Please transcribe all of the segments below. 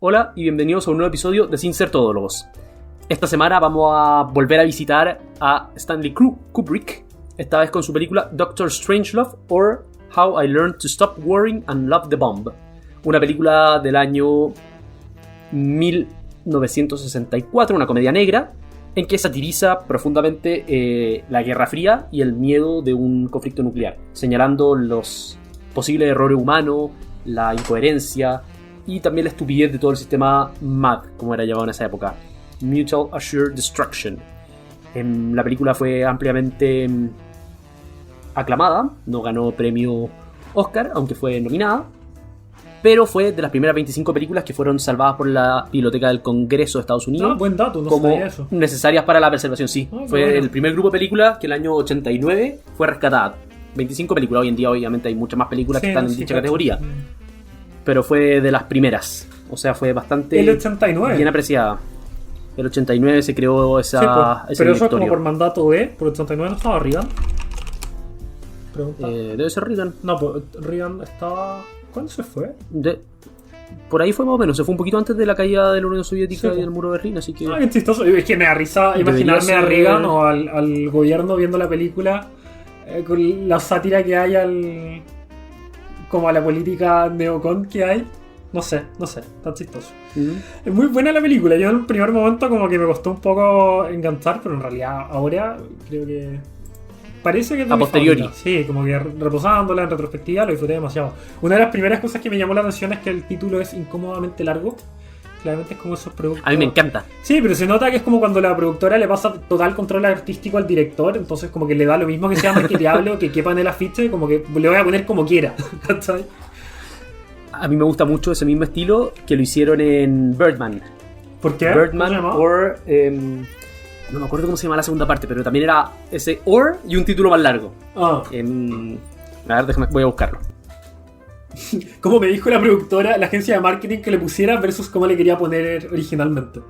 Hola y bienvenidos a un nuevo episodio de Sin Ser Todólogos. Esta semana vamos a volver a visitar a Stanley Kubrick, esta vez con su película Doctor Strangelove or How I Learned to Stop Worrying and Love the Bomb, una película del año 1964, una comedia negra, en que satiriza profundamente la Guerra Fría y el miedo de un conflicto nuclear, señalando los posibles errores humanos, la incoherencia y también la estupidez de todo el sistema MAD, como era llamado en esa época, Mutual Assured Destruction. La película fue ampliamente aclamada, no ganó premio Oscar, aunque fue nominada, pero fue de las primeras 25 películas que fueron salvadas por la Biblioteca del Congreso de Estados Unidos. Buen dato, no como sabía eso. Necesarias para la preservación, sí. Fue bueno. El primer grupo de películas que el año 89 fue rescatada. 25 películas, hoy en día obviamente hay muchas más películas que están en dicha categoría. Pero fue de las primeras, o sea, fue bastante el 89. Bien apreciada. El 89 se creó esa, sí, ese pero eso es directorio. como por mandato de, por el 89 no estaba Reagan. Pregunta. Debe ser Reagan. No, pues Reagan estaba... ¿Cuándo se fue? Por ahí fue más o menos, se fue un poquito antes de la caída de la Unión Soviética sí, y del muro de Berlín, así que... qué chistoso, es que me da risa imaginarme a Reagan o al gobierno viendo la película con la sátira que hay como a la política neocon que hay. No sé, está chistoso. Es muy buena la película. Yo en el primer momento como que me costó un poco enganchar, pero en realidad ahora creo que parece que es de a mi posteriori. favorita. Sí, como que reposándola en retrospectiva lo disfruté demasiado. Una de las primeras cosas que me llamó la atención es que el título es incómodamente largo. Claramente es como esos productos. A mí me encanta. Sí, pero se nota que es como cuando la productora le pasa total control artístico al director, entonces como que le da lo mismo que sea marketeable o que quepa en el afiche, como que le voy a poner como quiera. ¿Sabes? A mí me gusta mucho ese mismo estilo que lo hicieron en Birdman. ¿Por qué? Birdman o... no me acuerdo cómo se llama la segunda parte, pero también era ese or y un título más largo. A ver, déjame, voy a buscarlo. Como me dijo la productora, la agencia de marketing que le pusiera versus cómo le quería poner originalmente.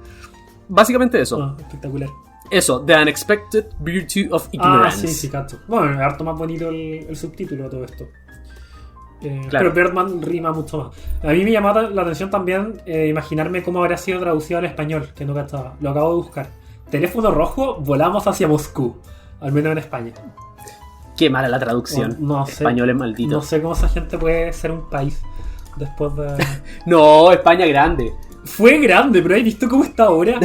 Básicamente eso. Espectacular. Eso, The Unexpected Virtue of Ignorance. Sí, cacho. Bueno, es harto más bonito el subtítulo de todo esto. Claro. Pero Birdman rima mucho más. A mí me llamó la atención también imaginarme cómo habría sido traducido al español, que no cachaba. Lo acabo de buscar. Teléfono rojo, volamos hacia Moscú. Al menos en España. Qué mala la traducción. No sé. Español es maldito. No sé cómo esa gente puede ser un país después de... No, España grande. Fue grande, pero ¿has visto cómo está ahora?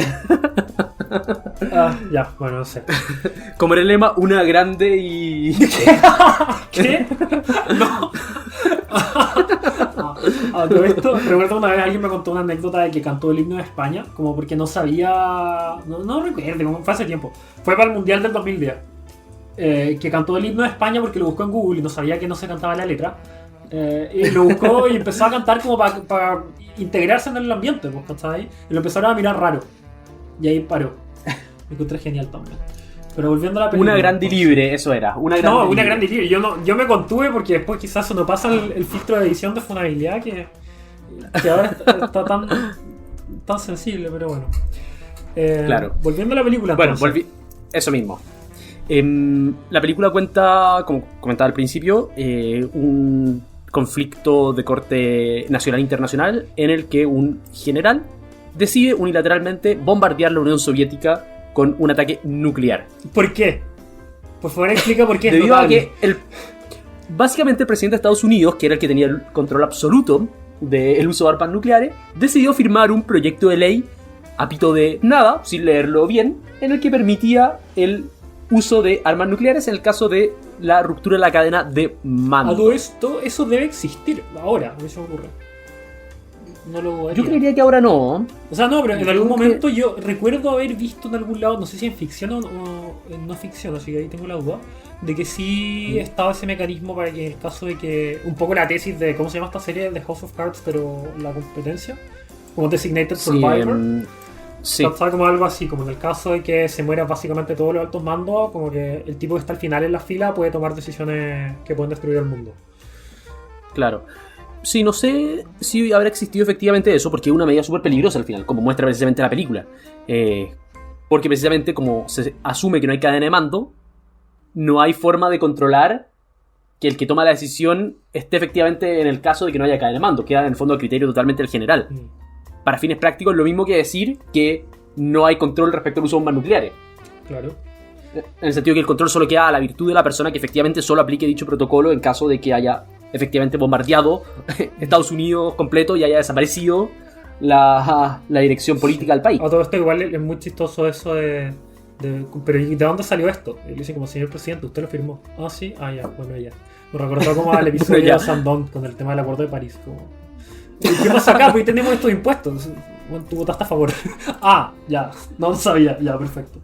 Ya, bueno, no sé. Como era el lema, una grande y... ¿Qué? No. Todo esto, recuerdo una vez alguien me contó una anécdota de que cantó el himno de España, como porque no sabía... No recuerdo, como fue hace tiempo. Fue para el Mundial del 2010. Que cantó el himno de España porque lo buscó en Google y no sabía que no se cantaba la letra. Y lo buscó y empezó a cantar como para integrarse en el ambiente, pues, ¿cachai? Y lo empezaron a mirar raro. Y ahí paró. Me encontré genial también. Pero volviendo a la película... Una grande libre, eso era. Una grande libre. Yo me contuve porque después quizás eso no pasa el filtro de edición de funabilidad que ahora está tan sensible, pero bueno. Claro. Volviendo a la película, entonces. Bueno, eso mismo. La película cuenta, como comentaba al principio, un conflicto de corte nacional e internacional en el que un general decide unilateralmente bombardear la Unión Soviética con un ataque nuclear. ¿Por qué? Por favor, explica por qué. Debido a que básicamente el presidente de Estados Unidos, que era el que tenía el control absoluto del uso de armas nucleares, decidió firmar un proyecto de ley a pito de nada, sin leerlo bien, en el que permitía el uso de armas nucleares en el caso de la ruptura de la cadena de mando. A todo esto, eso debe existir ahora, a mí se me ocurre. No lo haría. Yo creería que ahora no. O sea, no, pero en algún momento yo recuerdo haber visto en algún lado, no sé si en ficción o en no ficción, así que ahí tengo la duda, de que sí estaba ese mecanismo para que en el caso de que, un poco la tesis de, ¿cómo se llama esta serie? De House of Cards, pero la competencia, como Designated Survivor. Sí. Está como algo así, como en el caso de que se mueran básicamente todos los altos mandos, como que el tipo que está al final en la fila puede tomar decisiones que pueden destruir el mundo. Claro. Sí, no sé si habrá existido efectivamente eso, porque es una medida súper peligrosa al final, como muestra precisamente la película. Porque precisamente como se asume que no hay cadena de mando, no hay forma de controlar que el que toma la decisión esté efectivamente en el caso de que no haya cadena de mando. Queda en el fondo a criterio totalmente del general. para fines prácticos, lo mismo que decir que no hay control respecto al uso de bombas nucleares. Claro. En el sentido que el control solo queda a la virtud de la persona que efectivamente solo aplique dicho protocolo en caso de que haya efectivamente bombardeado Estados Unidos completo y haya desaparecido la dirección política del país. A todo esto igual es muy chistoso eso de pero ¿y de dónde salió esto? Y le dicen como, señor presidente, ¿usted lo firmó? Ah, sí, ya, bueno, ya. Me recordó como al episodio de Sandón con el tema del acuerdo de París. Como, ¿qué pasa acá? Pues tenemos estos impuestos. Bueno, tú votaste a favor. Ya, no sabía, ya, perfecto.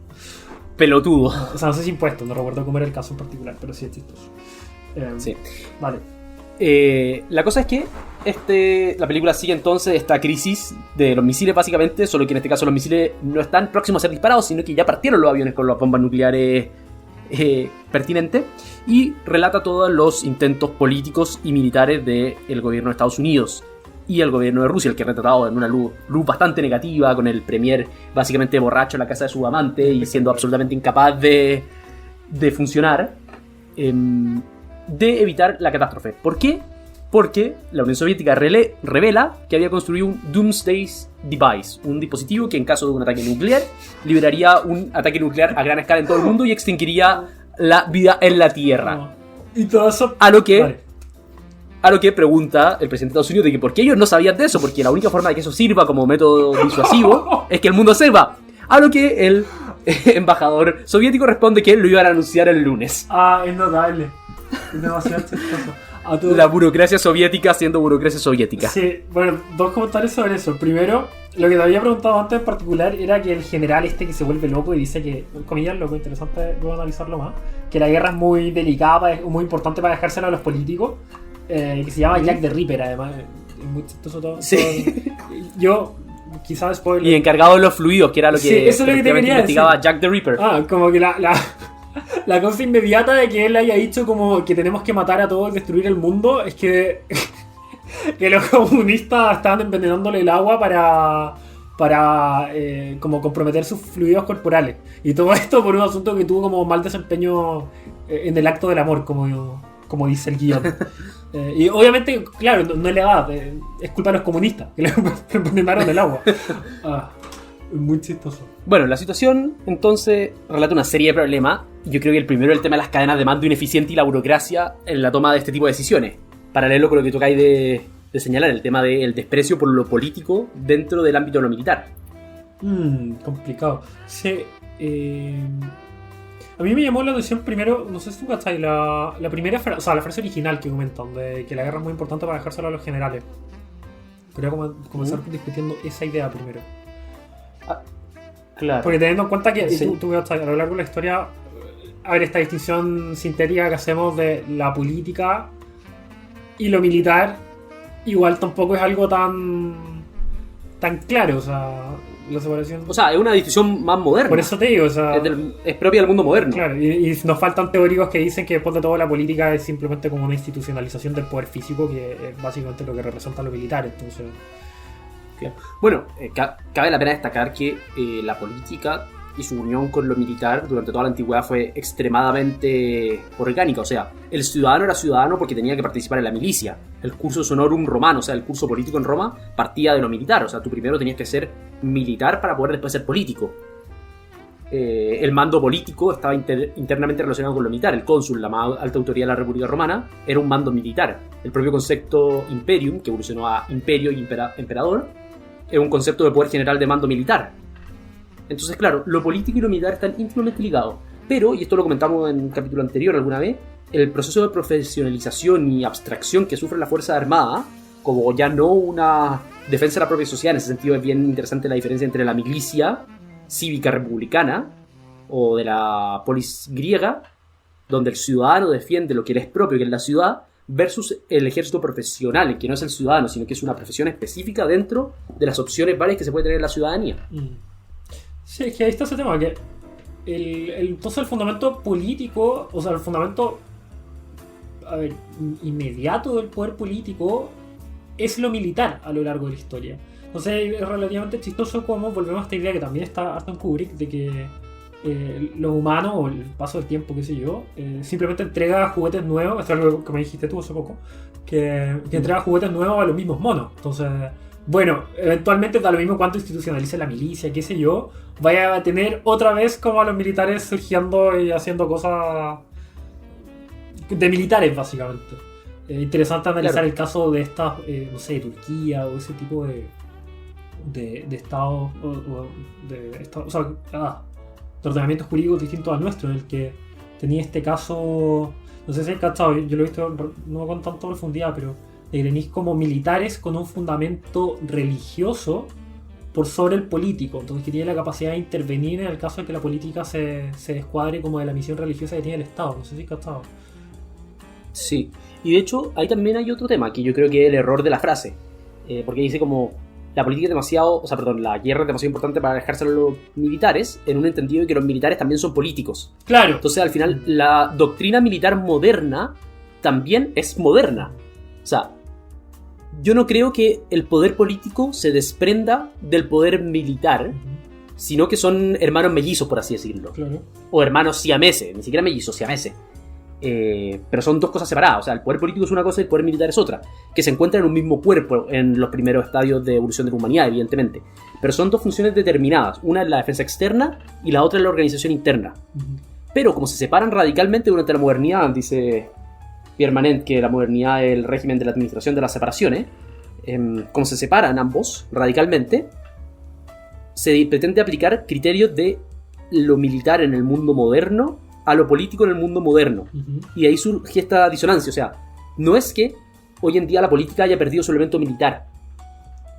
Pelotudo. O sea, no sé si impuestos, no recuerdo cómo era el caso en particular, pero sí es chistoso. Sí. Vale. La cosa es que la película sigue entonces esta crisis de los misiles básicamente, solo que en este caso los misiles no están próximos a ser disparados, sino que ya partieron los aviones con las bombas nucleares pertinentes, y relata todos los intentos políticos y militares del gobierno de Estados Unidos y el gobierno de Rusia, el que ha retratado en una luz bastante negativa, con el premier básicamente borracho en la casa de su amante y siendo absolutamente incapaz de funcionar, de evitar la catástrofe. ¿Por qué? Porque la Unión Soviética revela que había construido un Doomsday Device, un dispositivo que en caso de un ataque nuclear liberaría un ataque nuclear a gran escala en todo el mundo y extinguiría la vida en la Tierra. Y todo eso... A lo que pregunta el presidente de Estados Unidos de que por qué ellos no sabían de eso, porque la única forma de que eso sirva como método disuasivo es que el mundo sepa. A lo que el embajador soviético responde que lo iban a anunciar el lunes. Es notable. Es demasiado chistoso. La burocracia soviética siendo burocracia soviética. Sí, bueno, dos comentarios sobre eso. Primero, lo que te había preguntado antes en particular era que el general que se vuelve loco y dice que, comillas, loco, interesante, voy a analizarlo más, que la guerra es muy delicada, es muy importante para dejársela a los políticos, que se llama Jack the Ripper, además. Es muy chistoso todo. Sí. Yo... Quizás spoiler. Y encargado de los fluidos, que era lo que, sí, eso es lo que te quería investigaba decir. Jack the Ripper. Como que la cosa inmediata de que él haya dicho como que tenemos que matar a todos y destruir el mundo es que los comunistas estaban envenenándole el agua para como comprometer sus fluidos corporales. Y todo esto por un asunto que tuvo como mal desempeño en el acto del amor, como dice el guión. Y obviamente, claro, no es legal, es culpa de los comunistas que le envenenaron el agua. Muy chistoso. Bueno, la situación entonces relata una serie de problemas. Yo creo que el primero es el tema de las cadenas de mando ineficiente y la burocracia en la toma de este tipo de decisiones. Paralelo con lo que tocáis de señalar, el tema del desprecio por lo político dentro del ámbito de lo militar. Complicado. Sí, a mí me llamó la atención primero, no sé si tú cachai, la primera frase, o sea, la frase original que comentan, de que la guerra es muy importante para dejárselo a los generales. Quería comenzar discutiendo esa idea primero. Claro. Porque teniendo en cuenta que sí. tú cachai, a lo largo de la historia, a ver, esta distinción sintética que hacemos de la política y lo militar, igual tampoco es algo tan claro, o sea... La separación. O sea, es una distinción más moderna. Por eso te digo, o sea... Es propia del mundo moderno. Claro, y nos faltan teóricos que dicen que después de todo la política es simplemente como una institucionalización del poder físico, que es básicamente lo que representa lo militar, entonces... Claro. Bueno, cabe la pena destacar que la política y su unión con lo militar durante toda la antigüedad fue extremadamente orgánica. O sea, el ciudadano era ciudadano porque tenía que participar en la milicia. El cursus honorum romano, o sea, el curso político en Roma, partía de lo militar. O sea, tú primero tenías que ser militar para poder después ser político. El mando político estaba internamente relacionado con lo militar. El cónsul, la más alta autoridad de la República Romana, era un mando militar. El propio concepto imperium, que evolucionó a imperio y emperador, es un concepto de poder general de mando militar. Entonces, claro, lo político y lo militar están íntimamente ligados. Pero, y esto lo comentamos en un capítulo anterior alguna vez, el proceso de profesionalización y abstracción que sufre la Fuerza Armada, como ya no una defensa de la propia sociedad, en ese sentido es bien interesante la diferencia entre la milicia cívica republicana o de la polis griega, donde el ciudadano defiende lo que es propio, que es la ciudad, versus el ejército profesional, que no es el ciudadano, sino que es una profesión específica dentro de las opciones varias que se puede tener en la ciudadanía. Sí, es que ahí está ese tema, que entonces el fundamento político, o sea, el fundamento inmediato del poder político es lo militar a lo largo de la historia. Entonces es relativamente chistoso cómo volvemos a esta idea que también está hasta en Kubrick, de que los humanos, o el paso del tiempo, qué sé yo, simplemente entrega juguetes nuevos. Esto es algo que me dijiste tú hace poco, que entrega juguetes nuevos a los mismos monos. Entonces bueno, eventualmente da lo mismo cuánto institucionalice la milicia, qué sé yo, vaya a tener otra vez como a los militares surgiendo y haciendo cosas de militares, básicamente. Interesante analizar Claro. el caso de estas, no sé, Turquía o ese tipo de estados, o sea, de ordenamientos jurídicos distintos al nuestro, en el que tenía este caso, no sé si hay cachado, yo lo he visto no con tanta profundidad, pero tenéis como militares con un fundamento religioso por sobre el político, entonces que tiene la capacidad de intervenir en el caso de que la política se descuadre como de la misión religiosa que tiene el Estado, no sé si hay cachado. Sí. Y de hecho, ahí también hay otro tema que yo creo que es el error de la frase. Porque dice como la política es demasiado, o sea, perdón, la guerra es demasiado importante para dejárselo a los militares, en un entendido de que los militares también son políticos. Claro. Entonces, al final, la doctrina militar moderna también es moderna. O sea, yo no creo que el poder político se desprenda del poder militar, sino que son hermanos mellizos, por así decirlo. Claro. O hermanos siameses, ni siquiera mellizos, siameses. Pero son dos cosas separadas. O sea, el poder político es una cosa y el poder militar es otra, que se encuentran en un mismo cuerpo en los primeros estadios de evolución de la humanidad, evidentemente. Pero son dos funciones determinadas. Una es la defensa externa y la otra es la organización interna. Pero como se separan radicalmente durante la modernidad, dice Pierre Manent que la modernidad es el régimen de la administración de las separaciones, como se separan ambos radicalmente, se pretende aplicar criterios de lo militar en el mundo moderno a lo político en el mundo moderno. Y ahí surge esta disonancia. O sea, no es que hoy en día la política haya perdido su elemento militar,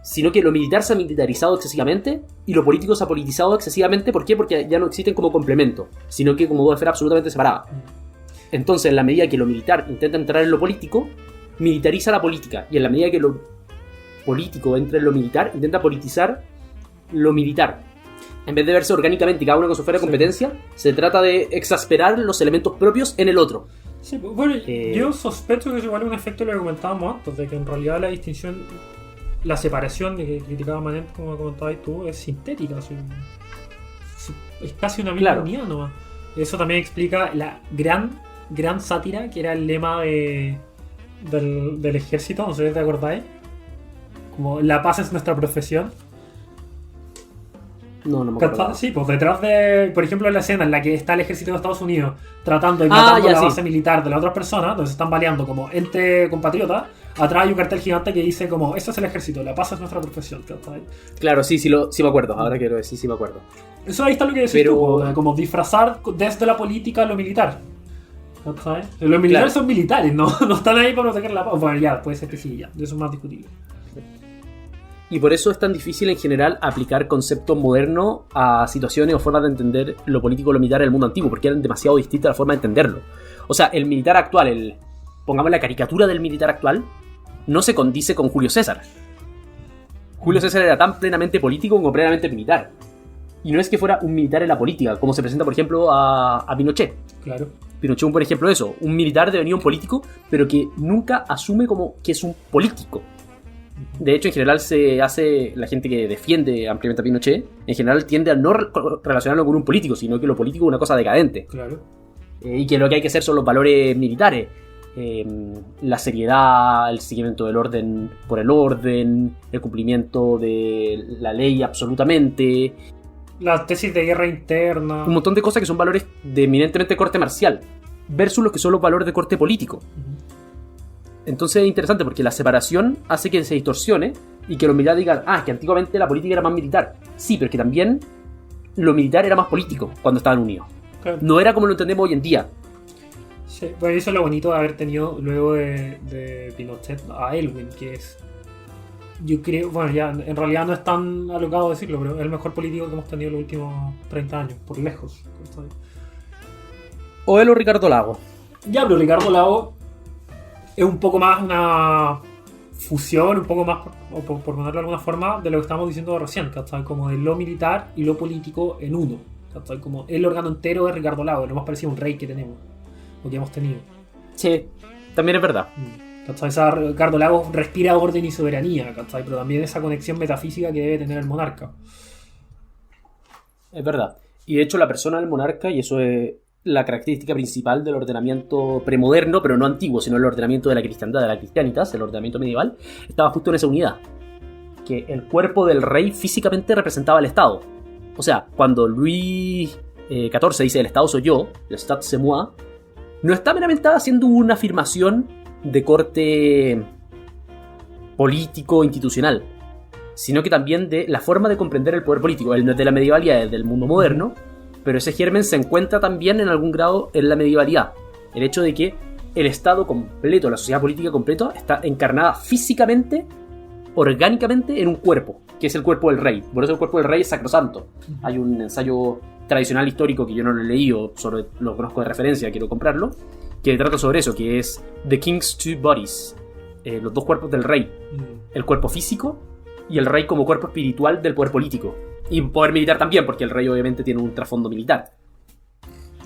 sino que lo militar se ha militarizado excesivamente y lo político se ha politizado excesivamente. ¿Por qué? Porque ya no existen como complemento, sino que como dos esferas absolutamente separadas. Entonces, en la medida que lo militar intenta entrar en lo político, militariza la política. Y en la medida que lo político entra en lo militar, intenta politizar lo militar. En vez de verse orgánicamente cada uno con su esfera de competencia, se trata de exasperar los elementos propios en el otro. Sí, bueno, yo sospecho que es igual un efecto de lo que comentábamos antes, de que en realidad la distinción, la separación de que criticaba Manent, como comentabas tú, es sintética. Es casi una misma unidad nomás. Eso también explica la gran sátira que era el lema del ejército, no sé si te acordáis. Como la paz es nuestra profesión. No me acuerdo. Sí, pues detrás de, por ejemplo, la escena en la que está el ejército de Estados Unidos tratando y matando la base militar de las otras personas, donde se están baleando como ente compatriota, atrás hay un cartel gigante que dice como, esto es el ejército, la paz es nuestra profesión. Claro, sí me acuerdo, ahora quiero decir, sí me acuerdo. Eso ahí está lo que decís tú, como disfrazar desde la política lo militar. ¿Sabes? Los militares son militares, no están ahí para proteger la paz. Bueno, ya, puede ser que sí, ya, eso es más discutible. Y por eso es tan difícil en general aplicar conceptos modernos a situaciones o formas de entender lo político o lo militar en el mundo antiguo, porque eran demasiado distintas la forma de entenderlo. O sea, el militar actual, pongamos la caricatura del militar actual, no se condice con Julio César. Julio César era tan plenamente político como plenamente militar. Y no es que fuera un militar en la política, como se presenta, por ejemplo, a Pinochet. Claro. Pinochet es un buen ejemplo de eso. Un militar devenido un político, pero que nunca asume como que es un político. De hecho, en general la gente que defiende ampliamente a Pinochet, en general tiende a no relacionarlo con un político, sino que lo político es una cosa decadente. Claro. Y que lo que hay que hacer son los valores militares. La seriedad, el seguimiento del orden por el orden, el cumplimiento de la ley absolutamente. Las tesis de guerra interna. Un montón de cosas que son valores de eminentemente corte marcial, versus los que son los valores de corte político. Entonces es interesante porque la separación hace que se distorsione y que los militares digan, que antiguamente la política era más militar. Sí, pero es que también lo militar era más político cuando estaban unidos. Claro. No era como lo entendemos hoy en día. Sí, pues eso es lo bonito de haber tenido luego de Pinochet a Elwin, que es, yo creo, bueno, ya en realidad no es tan alocado decirlo, pero es el mejor político que hemos tenido en los últimos 30 años, por lejos. O él o Ricardo Lagos. Ya, pero Ricardo Lagos es un poco más una fusión, un poco más, por ponerlo de alguna forma, de lo que estábamos diciendo recién, ¿cachai? Como de lo militar y lo político en uno, ¿cachai? Como el órgano entero de Ricardo Lagos, lo más parecido a un rey que tenemos, o que hemos tenido. Sí, también es verdad. ¿Cachai? Ricardo Lagos respira orden y soberanía, ¿cachai? Pero también esa conexión metafísica que debe tener el monarca. Es verdad. Y de hecho la persona del monarca, y eso es la característica principal del ordenamiento premoderno, pero no antiguo, sino el ordenamiento de la cristiandad, de la cristianitas, el ordenamiento medieval, estaba justo en esa unidad. que el cuerpo del rey físicamente representaba al Estado. O sea, cuando Luis XIV dice el Estado soy yo, le Stat c'est moi, no está meramente haciendo una afirmación de corte político, institucional, sino que también de la forma de comprender el poder político. Él no es de la medievalidad, es del mundo moderno, pero ese germen se encuentra también en algún grado en la medievalidad. El hecho de que el Estado completo, la sociedad política completa, está encarnada físicamente, orgánicamente en un cuerpo, que es el cuerpo del rey. Por eso el cuerpo del rey es sacrosanto. Hay un ensayo tradicional histórico que yo no lo he leído, solo lo conozco de referencia, quiero comprarlo, que trata sobre eso, que es The King's Two Bodies, los dos cuerpos del rey, el cuerpo físico y el rey como cuerpo espiritual del poder político. Y poder militar también, porque el rey obviamente tiene un trasfondo militar.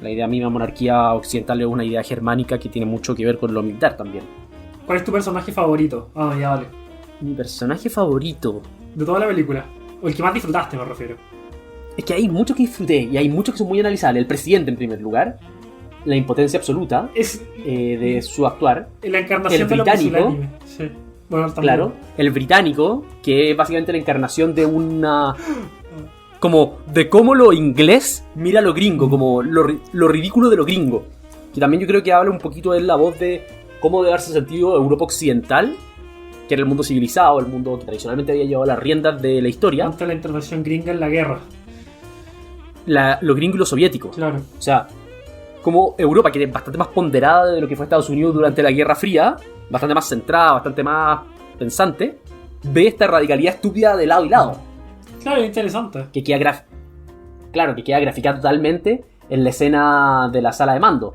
La idea misma monarquía occidental es una idea germánica que tiene mucho que ver con lo militar también. ¿Cuál es tu personaje favorito? Ah, ya vale. Mi personaje favorito De toda la película. O el que más disfrutaste, me refiero. es que hay muchos que disfruté y hay muchos que son muy analizables. El presidente en primer lugar, la impotencia absoluta Es de su actuar. la encarnación El de lo británico. pusilánime. Sí. Bueno, también. Claro, el británico, que es básicamente la encarnación de una... como de cómo lo inglés mira lo gringo, como lo ridículo de lo gringo. Que también yo creo que habla un poquito de la voz de cómo debe darse sentido Europa occidental, que era el mundo civilizado, el mundo que tradicionalmente había llevado las riendas de la historia, Ante la intervención gringa en la guerra. lo gringo y lo soviético. Claro. O sea, como Europa, que es bastante más ponderada de lo que fue Estados Unidos durante la Guerra Fría, bastante más centrada, bastante más pensante, ve esta radicalidad estúpida de lado y lado. Claro, interesante. Que queda que queda graficada totalmente en la escena de la sala de mando,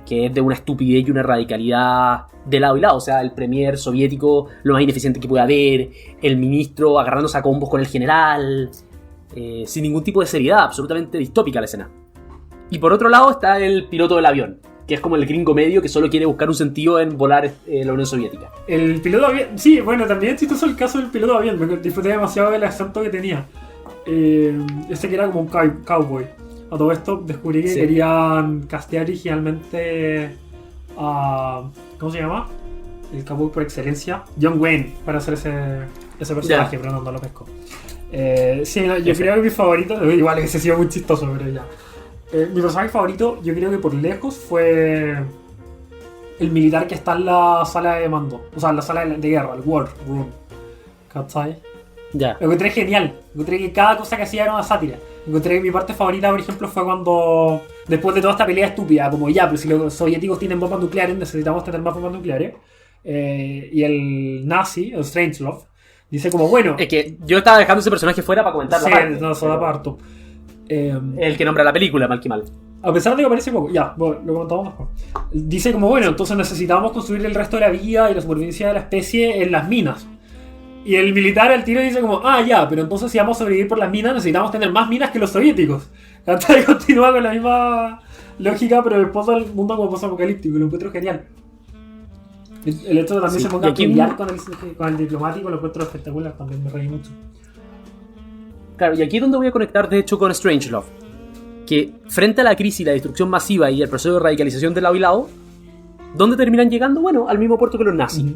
que es de una estupidez y una radicalidad de lado y lado. O sea, el premier soviético lo más ineficiente que puede haber, el ministro agarrándose a combos con el general, sin ningún tipo de seriedad, absolutamente distópica la escena. Y por otro lado está el piloto del avión, que es como el gringo medio que solo quiere buscar un sentido en volar la Unión Soviética. El piloto de avión. Sí, bueno, también es chistoso el caso del piloto de avión. Me disfruté demasiado del acento que tenía. Este que era como un cowboy. A todo esto descubrí que querían castear originalmente a... ¿cómo se llama? El cowboy por excelencia, John Wayne, para hacer ese personaje, pero no lo pesco. Sí, no, yo creo que mi favorito, igual ese ha sido muy chistoso, pero ya. Mi personaje favorito, yo creo que por lejos, fue el militar que está en la sala de mando. O sea, en la sala de guerra, el War Room. ¿Cachai? Ya. Lo encontré genial. Encontré que cada cosa que hacía era una sátira. Encontré que mi parte favorita, por ejemplo, fue cuando, después de toda esta pelea estúpida, como ya, pero si los soviéticos tienen bombas nucleares, necesitamos tener más bombas nucleares. Y el nazi, el Strangelove, dice como, bueno... Es que yo estaba dejando ese personaje fuera para comentar la parte. Sí, no, eso da parto. El que nombra la película, mal que mal. A pesar de que aparece poco, ya, bueno, lo comentamos después. Dice como, bueno, entonces necesitamos construir el resto de la vida y la supervivencia de la especie en las minas. Y el militar al tiro dice como, ah, ya, pero entonces si vamos a sobrevivir por las minas necesitamos tener más minas que los soviéticos. Hasta continúa con la misma lógica, pero después del mundo como post-apocalíptico, y lo encuentro genial. El hecho de también se ponga a pelear con el diplomático, lo encuentro espectacular, también me reí mucho. Claro, y aquí es donde voy a conectar de hecho con Strangelove, que frente a la crisis, la destrucción masiva y el proceso de radicalización de lado y lado, ¿dónde terminan llegando? Bueno, al mismo puerto que los nazis.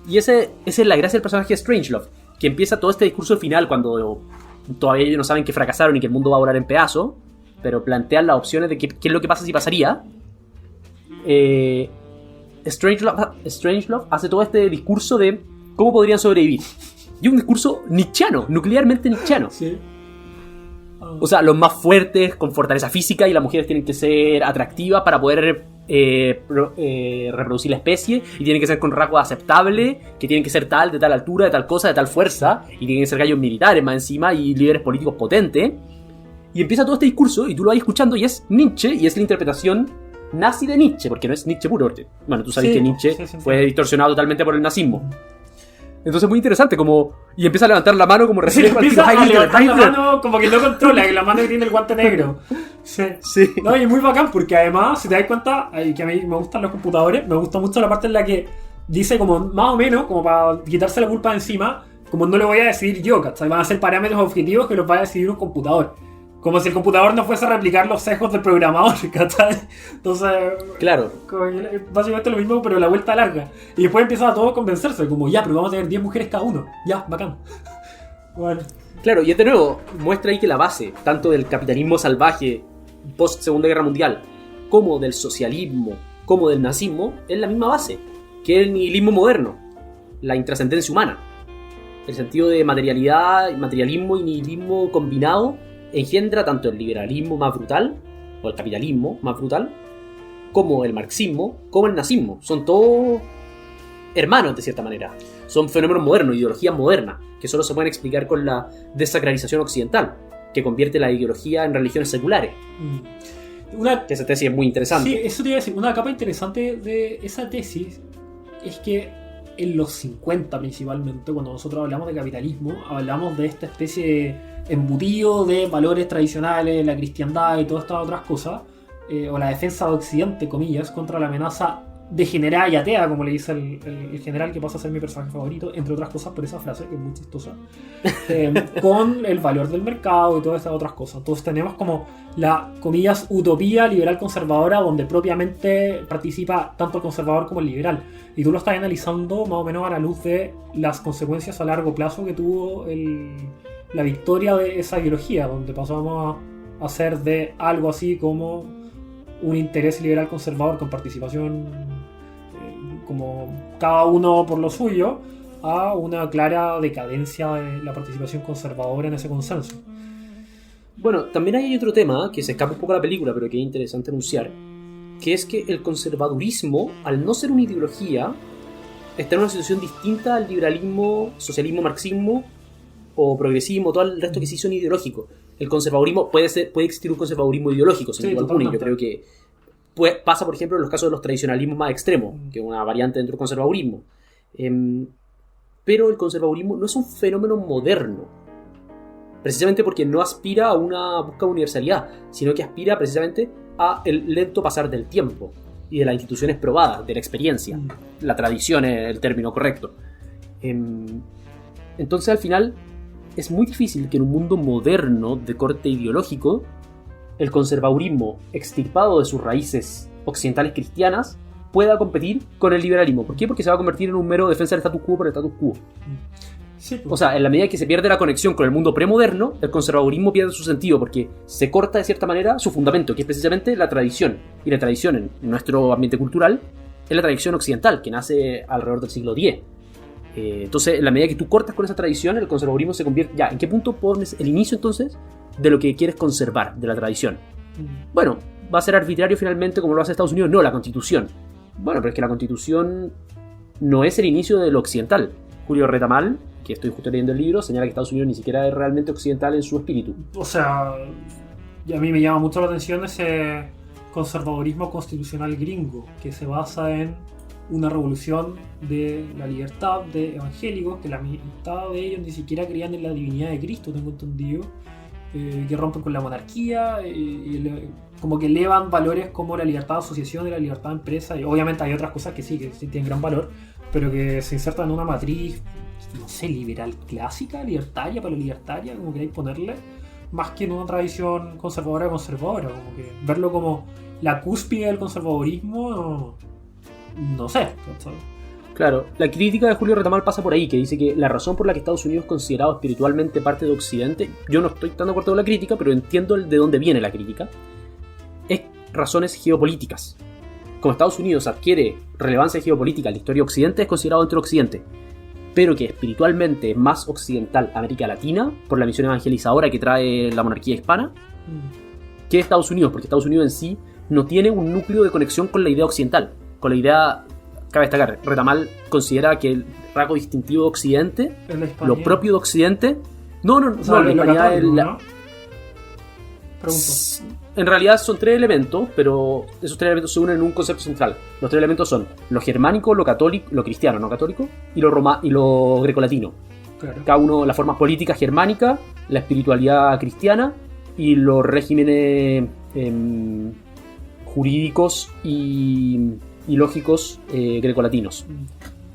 Y esa es la gracia del personaje de Strangelove, que empieza todo este discurso final cuando todavía ellos no saben que fracasaron y que el mundo va a volar en pedazos, pero plantean las opciones de qué es lo que pasa si pasaría. Strangelove hace todo este discurso de cómo podrían sobrevivir. Y un discurso nietzscheano, nuclearmente nietzscheano. Sí. O sea, los más fuertes, con fortaleza física, y las mujeres tienen que ser atractivas para poder reproducir la especie, y tienen que ser con rasgos aceptables, que tienen que ser de tal altura, de tal cosa, de tal fuerza, y tienen que ser gallos militares más encima, y líderes políticos potentes. Y empieza todo este discurso, y tú lo vas escuchando, y es Nietzsche, y es la interpretación nazi de Nietzsche, porque no es Nietzsche puro. Bueno, tú sabes que Nietzsche fue distorsionado totalmente por el nazismo. Entonces es muy interesante, como... Y empieza a levantar la mano como recién... empieza a levantar la mano como que no controla, que la mano que tiene el guante negro. Sí. No, y es muy bacán, porque además, si te das cuenta, que a mí me gustan los computadores, me gusta mucho la parte en la que dice como, más o menos, como para quitarse la culpa de encima, como no lo voy a decidir yo, ¿cachai? Van a ser parámetros objetivos que los va a decidir un computador. Como si el computador no fuese a replicar los sesgos del programador, ¿cachai? Entonces, Claro. básicamente lo mismo, pero la vuelta larga. Y después empiezan a todos a convencerse, como ya, pero vamos a tener 10 mujeres cada uno. Ya, bacán. Bueno. Claro, y de nuevo, muestra ahí que la base, tanto del capitalismo salvaje post Segunda Guerra Mundial, como del socialismo, como del nazismo, es la misma base, que es el nihilismo moderno, la intrascendencia humana. El sentido de materialidad, materialismo y nihilismo combinado engendra tanto el liberalismo más brutal, o el capitalismo más brutal, como el marxismo, como el nazismo. Son todos hermanos, de cierta manera. Son fenómenos modernos, ideologías modernas, que solo se pueden explicar con la desacralización occidental, que convierte la ideología en religiones seculares. Que esa tesis es muy interesante. Sí, eso te iba a decir. Una capa interesante de esa tesis es que en los 50 principalmente, cuando nosotros hablamos de capitalismo, hablamos de esta especie de embutido de valores tradicionales, la cristiandad y todas estas otras cosas, o la defensa de Occidente, comillas, contra la amenaza degenerada y atea, como le dice el general, que pasa a ser mi personaje favorito, entre otras cosas por esa frase, que es muy chistosa, con el valor del mercado y todas estas otras cosas. Entonces tenemos como la, comillas, utopía liberal conservadora, donde propiamente participa tanto el conservador como el liberal. Y tú lo estás analizando más o menos a la luz de las consecuencias a largo plazo que tuvo la victoria de esa ideología, donde pasamos a hacer de algo así como un interés liberal conservador con participación como cada uno por lo suyo, a una clara decadencia de la participación conservadora en ese consenso. Bueno, también hay otro tema que se escapa un poco de la película, pero que es interesante anunciar, que es que el conservadurismo, al no ser una ideología, está en una situación distinta al liberalismo, socialismo, marxismo o progresismo, todo el resto que sí son ideológicos. El conservadurismo puede existir un conservadurismo ideológico, sin duda alguna, y yo creo que pasa, por ejemplo, en los casos de los tradicionalismos más extremos, que es una variante dentro del conservadurismo. Pero el conservadurismo no es un fenómeno moderno, precisamente porque no aspira a una búsqueda de universalidad, sino que aspira precisamente a el lento pasar del tiempo y de las instituciones probadas, de la experiencia. La tradición es el término correcto. Entonces, al final, es muy difícil que en un mundo moderno de corte ideológico el conservadurismo, extirpado de sus raíces occidentales cristianas, pueda competir con el liberalismo. ¿Por qué? Porque se va a convertir en un mero defensa del status quo por el status quo. Sí, pues. O sea, en la medida que se pierde la conexión con el mundo premoderno, el conservadurismo pierde su sentido, porque se corta de cierta manera su fundamento, que es precisamente la tradición. Y la tradición en nuestro ambiente cultural es la tradición occidental, que nace alrededor del siglo X. Entonces, en la medida que tú cortas con esa tradición, el conservadurismo se convierte... Ya, ¿en qué punto pones el inicio entonces de lo que quieres conservar de la tradición? Bueno, va a ser arbitrario finalmente como lo hace Estados Unidos. No, la Constitución. Bueno, pero es que la Constitución no es el inicio de lo occidental. Julio Retamal, que estoy justo leyendo el libro, señala que Estados Unidos ni siquiera es realmente occidental en su espíritu. O sea, y a mí me llama mucho la atención ese conservadurismo constitucional gringo, que se basa en una revolución de la libertad de evangélicos, que la mitad de ellos ni siquiera creían en la divinidad de Cristo, tengo entendido, que rompen con la monarquía, como que elevan valores como la libertad de asociación y la libertad de empresa, y obviamente hay otras cosas que sí tienen gran valor, pero que se insertan en una matriz, no sé, liberal clásica, libertaria, libertaria, como queráis ponerle, más que en una tradición conservadora, como que verlo como la cúspide del conservadurismo, no sé, ¿sabes? Claro, la crítica de Julio Retamal pasa por ahí, que dice que la razón por la que Estados Unidos es considerado espiritualmente parte de Occidente, yo no estoy tan de acuerdo con la crítica, pero entiendo de dónde viene la crítica, es razones geopolíticas. Como Estados Unidos adquiere relevancia geopolítica en la historia de Occidente, es considerado dentro de Occidente, pero que espiritualmente es más occidental América Latina, por la misión evangelizadora que trae la monarquía hispana, que Estados Unidos, porque Estados Unidos en sí no tiene un núcleo de conexión con la idea occidental, con la idea... Cabe destacar, Retamal considera que el rasgo distintivo de Occidente, lo propio de Occidente... No, la hispanidad es la... Pregunto. En realidad son tres elementos, pero esos tres elementos se unen en un concepto central. Los tres elementos son lo germánico, lo católico, lo cristiano, no católico, y lo grecolatino. Claro. Cada uno, las formas políticas germánicas, la espiritualidad cristiana y los regímenes jurídicos y lógicos grecolatinos.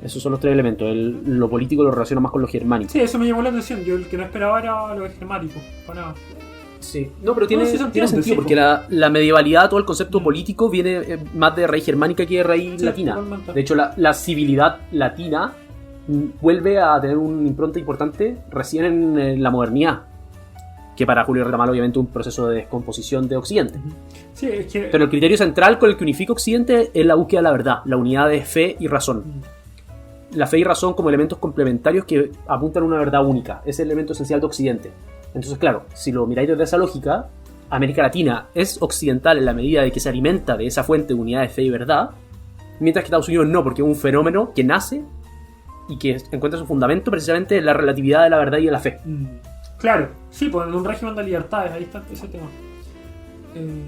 Esos son los tres elementos. Lo político lo relaciona más con lo germánico. Sí, eso me llamó la atención. Yo el que no esperaba era lo germánico. Para nada. Sí, no, pero tiene, No, sí se tiene entiende, sentido, sí, porque la medievalidad, todo el concepto político viene más de raíz germánica que de raíz Sí, latina. totalmente. De hecho, la civilidad latina vuelve a tener una impronta importante recién en la modernidad, que para Julio Retamal obviamente un proceso de descomposición de Occidente. Sí, es que... Pero el criterio central con el que unifica Occidente es la búsqueda de la verdad, la unidad de fe y razón. La fe y razón como elementos complementarios que apuntan a una verdad única. Es el elemento esencial de Occidente. Entonces, claro, si lo miráis desde esa lógica, América Latina es occidental en la medida de que se alimenta de esa fuente de unidad de fe y verdad, mientras que Estados Unidos no, porque es un fenómeno que nace y que encuentra su fundamento precisamente en la relatividad de la verdad y de la fe. Claro, sí, pues en un régimen de libertades, ahí está ese tema.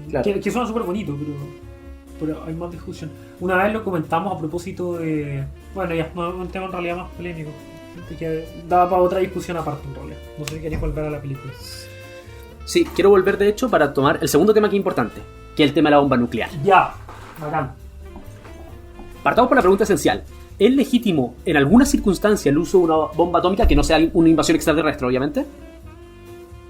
Claro. Que suena súper bonito, pero hay más discusión. Una vez lo comentamos a propósito de... Bueno, ya, no, un tema en realidad más polémico, que daba para otra discusión aparte en realidad. No sé si queréis volver a la película. Sí, quiero volver de hecho para tomar el segundo tema que es importante, que es el tema de la bomba nuclear. Ya, bacán. Partamos por la pregunta esencial. ¿Es legítimo en alguna circunstancia el uso de una bomba atómica que no sea una invasión extraterrestre, obviamente?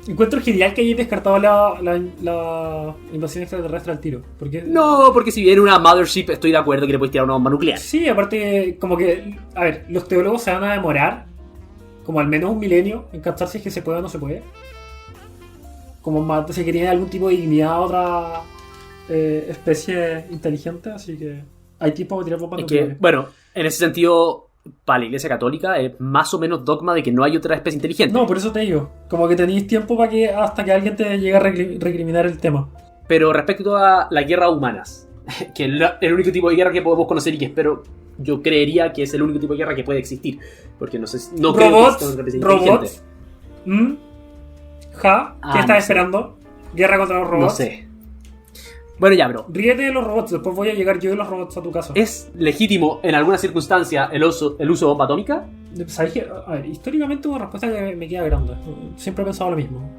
Encuentro genial que hayáis descartado la invasión extraterrestre al tiro. Porque... No, porque si viene una mothership estoy de acuerdo que le puedes tirar una bomba nuclear. Sí, aparte, como que... A ver, los teólogos se van a demorar como al menos un milenio en captar si es que se puede o no se puede. Como si que tiene algún tipo de dignidad a otra especie inteligente, así que hay tiempo para tirar bombas Es que, nucleares. bueno, en ese sentido, para la Iglesia Católica es más o menos dogma de que no hay otra especie inteligente. No, por eso te digo, como que tenéis tiempo para que hasta que alguien te llegue a recriminar el tema. Pero respecto a las guerras humanas, que es el único tipo de guerra que podemos conocer y que espero, yo creería que es el único tipo de guerra que puede existir. Porque no sé, no creo que exista otra especie inteligente. Robots. ¿Qué estás no sé. esperando? ¿Guerra contra los robots? No sé. Bueno, ya, bro. Ríete de los robots, después voy a llegar yo y los robots a tu casa. ¿Es legítimo en alguna circunstancia el uso de bomba atómica? ¿Sabes qué? A ver, históricamente una respuesta que me queda grande. Siempre he pensado lo mismo.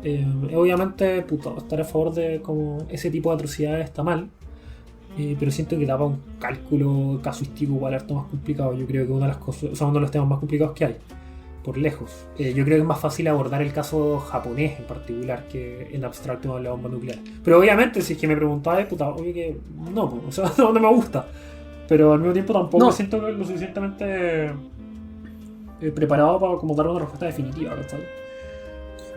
Obviamente, puto, estar a favor de como ese tipo de atrocidades está mal. Pero siento que daba un cálculo casuístico igual harto más complicado. Yo creo que una de las cosas, o sea, uno de los temas más complicados que hay. Por lejos. Yo creo que es más fácil abordar el caso japonés en particular que en abstracto de la bomba nuclear. Pero obviamente, si es que me preguntabas, puta, obvio que no, o sea, no me gusta. Pero al mismo tiempo tampoco No. siento que lo suficientemente preparado para como dar una respuesta definitiva, ¿sabes?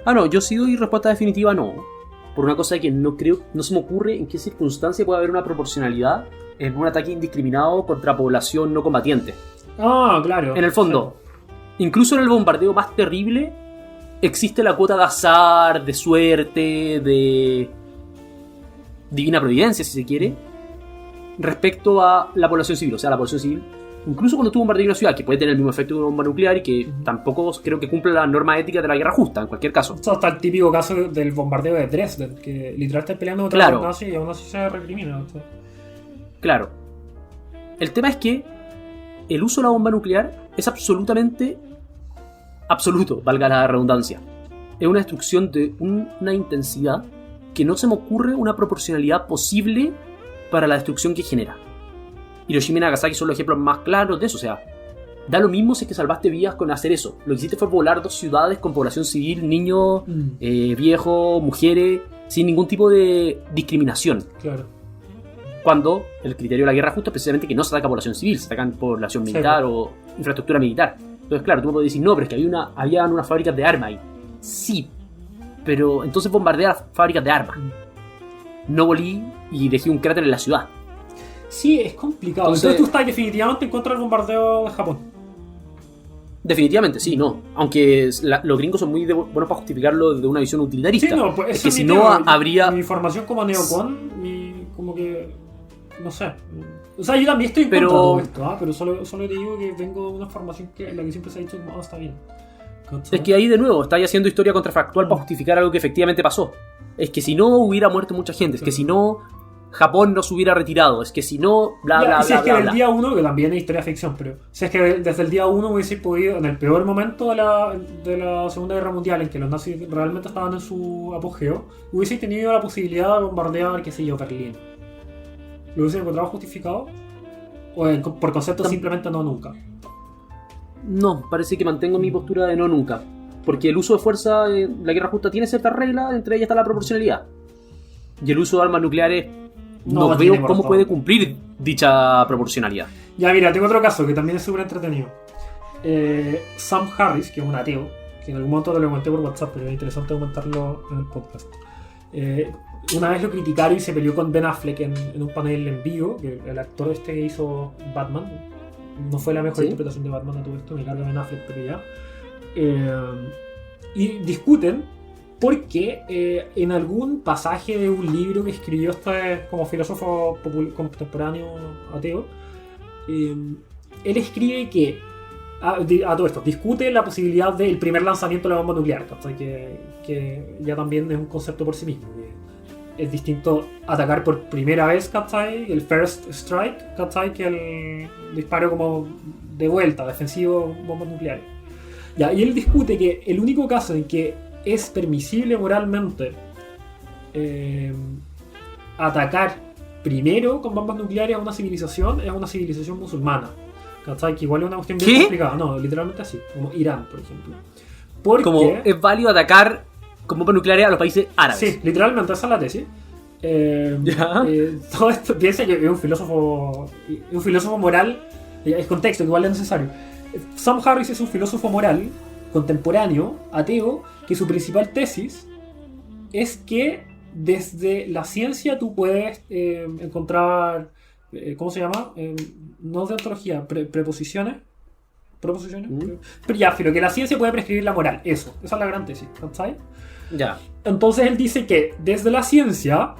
No, yo sí doy respuesta definitiva no. Por una cosa que no creo, no se me ocurre en qué circunstancia puede haber una proporcionalidad en un ataque indiscriminado contra población no combatiente. Ah, claro. En el fondo, incluso en el bombardeo más terrible, existe la cuota de azar, de suerte, de divina providencia, si se quiere, respecto a la población civil. O sea, la población civil, incluso cuando tú bombardeas una ciudad, que puede tener el mismo efecto de una bomba nuclear y que tampoco creo que cumpla la norma ética de la guerra justa, en cualquier caso. Esto está el típico caso del bombardeo de Dresden, que literal está peleando contra Claro. los nazis y aún así se recrimina. ¿Sí? Claro. El tema es que el uso de la bomba nuclear es absolutamente absoluto, valga la redundancia. Es una destrucción de una intensidad que no se me ocurre una proporcionalidad posible para la destrucción que genera. Hiroshima y Nagasaki son los ejemplos más claros de eso. O sea, da lo mismo si es que salvaste vidas con hacer eso. Lo que hiciste fue volar 2 ciudades con población civil, niños, viejos, mujeres, sin ningún tipo de discriminación. Claro. Cuando el criterio de la guerra justa es precisamente que no se ataca población civil, se atacan población militar o infraestructura militar. Entonces, claro, tú me puedes decir, no, pero es que había unas fábricas de armas ahí. Sí, pero entonces bombardea las fábricas de armas. No volí y dejé un cráter en la ciudad. Sí, es complicado. Entonces tú estás definitivamente en contra del bombardeo de Japón. Definitivamente, sí, no. Aunque los gringos son muy buenos para justificarlo desde una visión utilitarista. Sí, no, pues es eso que es si mi no tema. habría... Mi información como neocon, como que... No sé. O sea, yo también estoy en Pero- contra de todo esto, pero solo te digo que vengo de una formación que la que siempre se ha dicho no, está bien. ¿Cachai? Es que ahí de nuevo estáis haciendo historia contrafactual para justificar algo que efectivamente pasó. Es que si no hubiera muerto mucha gente, es que si no Japón no se hubiera retirado, es que si no bla Ya, bla y si bla es que bla, del bla. día 1, que también es historia ficción, pero si es que desde el día 1 hubiese podido, en el peor momento de la Segunda Guerra Mundial, en que los nazis realmente estaban en su apogeo, hubiese tenido la posibilidad de bombardear, qué sé yo, Berlín. ¿Lo hubiese encontrado justificado? ¿O por concepto simplemente no nunca? No, parece que mantengo mi postura de no nunca. porque el uso de fuerza en la guerra justa tiene ciertas reglas, entre ellas está la proporcionalidad. Y el uso de armas nucleares no veo cómo puede cumplir dicha proporcionalidad. Ya, mira, tengo otro caso que también es súper entretenido. Sam Harris, que es un ateo, que en algún momento te lo comenté por WhatsApp, pero es interesante comentarlo en el podcast. Una vez lo criticaron y se peleó con Ben Affleck en un panel en vivo, que el actor este que hizo Batman, no fue la mejor interpretación de Batman a todo esto, me carga Ben Affleck, pero ya. Y discuten porque en algún pasaje de un libro que escribió este como filósofo contemporáneo ateo, él escribe que a todo esto discute la posibilidad del primer lanzamiento de la bomba nuclear, que ya también es un concepto por sí mismo. Es distinto atacar por primera vez, ¿cachai? El first strike, ¿cachai? Que el disparo como de vuelta, defensivo, bombas nucleares. Ya, y él discute que el único caso en que es permisible moralmente atacar primero con bombas nucleares a una civilización es una civilización musulmana, ¿cachai? Que igual es una cuestión bien complicada. No, literalmente así, como Irán, por ejemplo. Porque como es válido atacar con bombas nucleares a los países árabes. Sí, literalmente, esa es la tesis. Todo esto piensa que es un filósofo moral, es contexto, que igual es necesario. Sam Harris es un filósofo moral contemporáneo, ateo, que su principal tesis es que desde la ciencia tú puedes encontrar, ¿cómo se llama? No de ontología, preposiciones. ¿Proposiciones? Pero ya, pero que la ciencia puede prescribir la moral, esa es la gran tesis, ¿sabes? Ya. Entonces él dice que desde la ciencia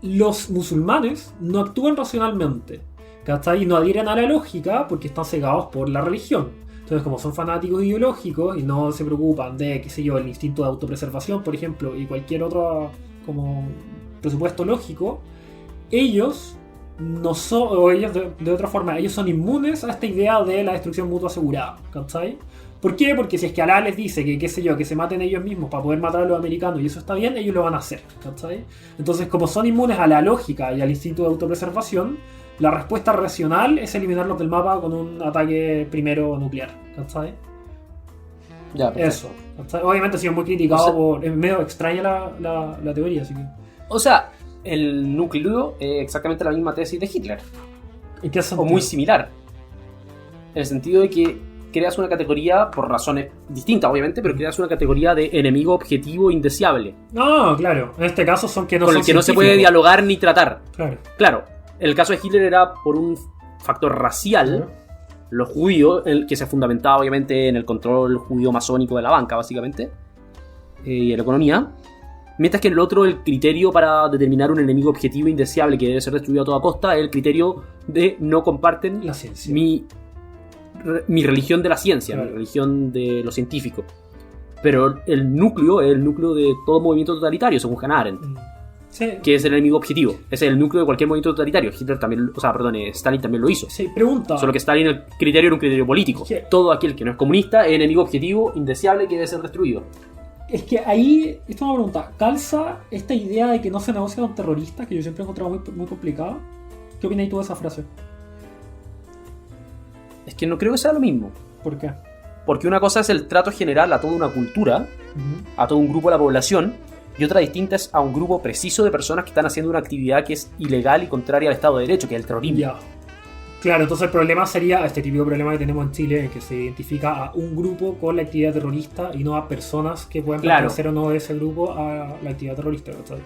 los musulmanes no actúan racionalmente, ¿cachai? Y no adhieren a la lógica porque están cegados por la religión. Entonces, como son fanáticos ideológicos y no se preocupan de, qué sé yo, el instinto de autopreservación, por ejemplo, y cualquier otro como presupuesto lógico, ellos no son, o ellos de otra forma, ellos son inmunes a esta idea de la destrucción mutua asegurada, ¿cachai? ¿Por qué? Porque si es que Alá les dice que, qué sé yo, que se maten ellos mismos para poder matar a los americanos y eso está bien, ellos lo van a hacer, ¿cachai? Entonces, como son inmunes a la lógica y al instinto de autopreservación, la respuesta racional es eliminarlos del mapa con un ataque primero nuclear, ¿cachai? Ya, eso, ¿cachai? Obviamente ha sido muy criticado, por... Es medio extraña la teoría, así que... O sea, el núcleo es exactamente la misma tesis de Hitler. ¿En qué sentido? O muy similar. En el sentido de que creas una categoría, por razones distintas obviamente, pero creas una categoría de enemigo objetivo indeseable. No, claro. En este caso son que no con son el que no se puede dialogar ni tratar. Claro. El caso de Hitler era por un factor racial, los judíos, que se fundamentaba obviamente en el control judío masónico de la banca, básicamente, y de la economía. Mientras que en el otro, el criterio para determinar un enemigo objetivo indeseable que debe ser destruido a toda costa es el criterio de no comparten la ciencia. Mi religión de la ciencia, mi religión de lo científico. Pero el núcleo es el núcleo de todo movimiento totalitario, según Hannah Arendt. Sí. Que es el enemigo objetivo. Es el núcleo de cualquier movimiento totalitario. Hitler también, Stalin también lo hizo. Sí, pregunta. Solo que Stalin, el criterio era un criterio político. ¿Qué? Todo aquel que no es comunista es enemigo objetivo, indeseable, que debe ser destruido. Es que ahí, esto es una pregunta, ¿calza esta idea de que no se negocia con terroristas, que yo siempre he encontrado muy, muy complicada? ¿Qué opinas tú de esa frase? Es que no creo que sea lo mismo. ¿Por qué? Porque una cosa es el trato general a toda una cultura, a todo un grupo de la población, y otra distinta es a un grupo preciso de personas que están haciendo una actividad que es ilegal y contraria al Estado de Derecho, que es el terrorismo. Ya. Claro, entonces el problema sería este típico problema que tenemos en Chile, en que se identifica a un grupo con la actividad terrorista y no a personas que puedan pertenecer o no de ese grupo a la actividad terrorista, ¿sabes?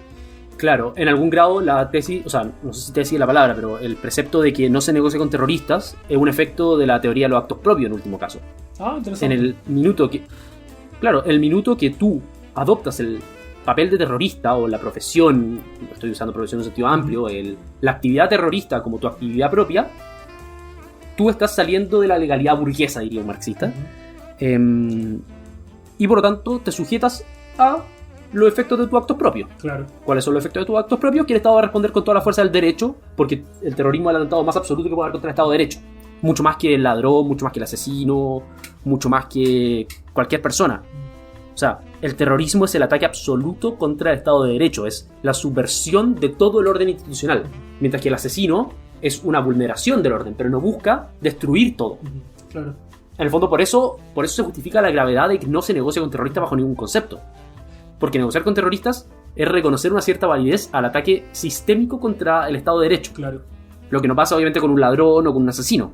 Claro, en algún grado la tesis, o sea, no sé si tesis es la palabra, pero el precepto de que no se negocie con terroristas es un efecto de la teoría de los actos propios en último caso. Ah, interesante. En el minuto que... Claro, el minuto que tú adoptas el papel de terrorista o la profesión, estoy usando profesión en un sentido amplio, la actividad terrorista como tu actividad propia, tú estás saliendo de la legalidad burguesa, diría un marxista, y por lo tanto te sujetas a los efectos de tus actos propios. Claro. ¿¿Cuáles son los efectos de tus actos propios? Que el Estado va a responder con toda la fuerza del derecho, porque el terrorismo es el atentado más absoluto que puede haber contra el Estado de Derecho. Mucho más que el ladrón, mucho más que el asesino, mucho más que cualquier persona. O sea, el terrorismo es el ataque absoluto contra el Estado de Derecho, es la subversión de todo el orden institucional, mientras que el asesino es una vulneración del orden, pero no busca destruir todo. Claro. En el fondo, por eso se justifica la gravedad de que no se negocia con terroristas bajo ningún concepto. Porque negociar con terroristas es reconocer una cierta validez al ataque sistémico contra el Estado de Derecho. Claro. Lo que no pasa, obviamente, con un ladrón o con un asesino.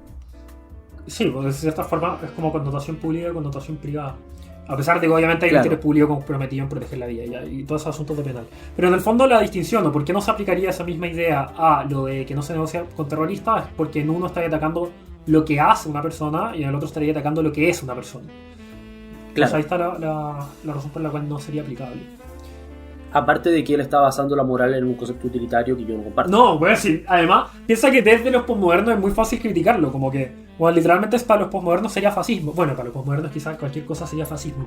Sí, porque de cierta forma es como connotación pública y connotación privada. A pesar de que obviamente hay un Claro. interés público comprometido en proteger la vida y todos esos asuntos de penal. Pero en el fondo la distinción, ¿no? ¿Por qué no se aplicaría esa misma idea a lo de que no se negocia con terroristas? Es porque en uno estaría atacando lo que hace una persona y en el otro estaría atacando lo que es una persona. Claro. Entonces ahí está la razón por la cual no sería aplicable. Aparte de que él está basando la moral en un concepto utilitario que yo no comparto. No, voy a decir, además, piensa que desde los posmodernos es muy fácil criticarlo, como que, bueno, literalmente para los posmodernos sería fascismo. Bueno, para los posmodernos quizás cualquier cosa sería fascismo,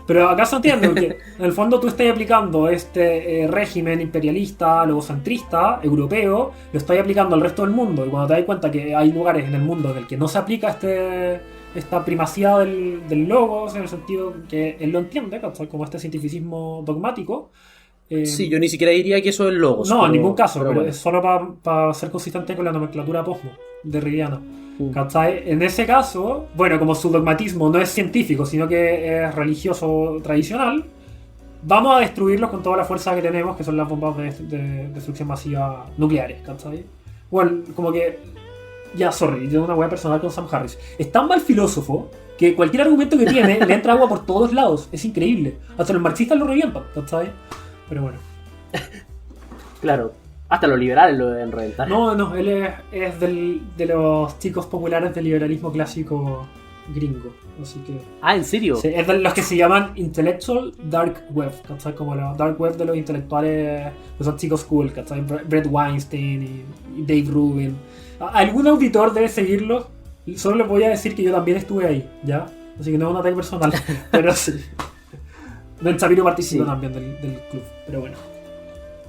pero acá se entiende, porque en el fondo tú estás aplicando este régimen imperialista, logocentrista, europeo, lo estás aplicando al resto del mundo, y cuando te das cuenta que hay lugares en el mundo en el que no se aplica esta primacía del logos, en el sentido que él lo entiende, ¿cachai? Como este cientificismo dogmático. Sí, yo ni siquiera diría que eso es logos. No, en ningún caso, pero bueno. es solo para ser consistente con la nomenclatura posmo derridiana. Mm. ¿Cachai? En ese caso, bueno, como su dogmatismo no es científico, sino que es religioso tradicional, vamos a destruirlos con toda la fuerza que tenemos, que son las bombas de destrucción masiva nucleares, ¿cachai? Bueno, como que... Ya, sorry, yo tengo una hueá personal con Sam Harris. Es tan mal filósofo que cualquier argumento que tiene le entra agua por todos lados. Es increíble. Hasta los marxistas lo revientan, ¿cachai? Pero bueno. Claro, hasta los liberales lo deben reventar. No, él es de los chicos populares del liberalismo clásico gringo. Así que... Ah, ¿en serio? Sí, es de los que se llaman Intellectual Dark Web, ¿cachai? Como la Dark Web de los intelectuales, de esos chicos cool, ¿cachai? Brett Weinstein y Dave Rubin. Algún auditor debe seguirlos. Solo les voy a decir que yo también estuve ahí, ¿ya? Así que no es un ataque personal, pero sí. Ben Shapiro participó también del club, pero bueno.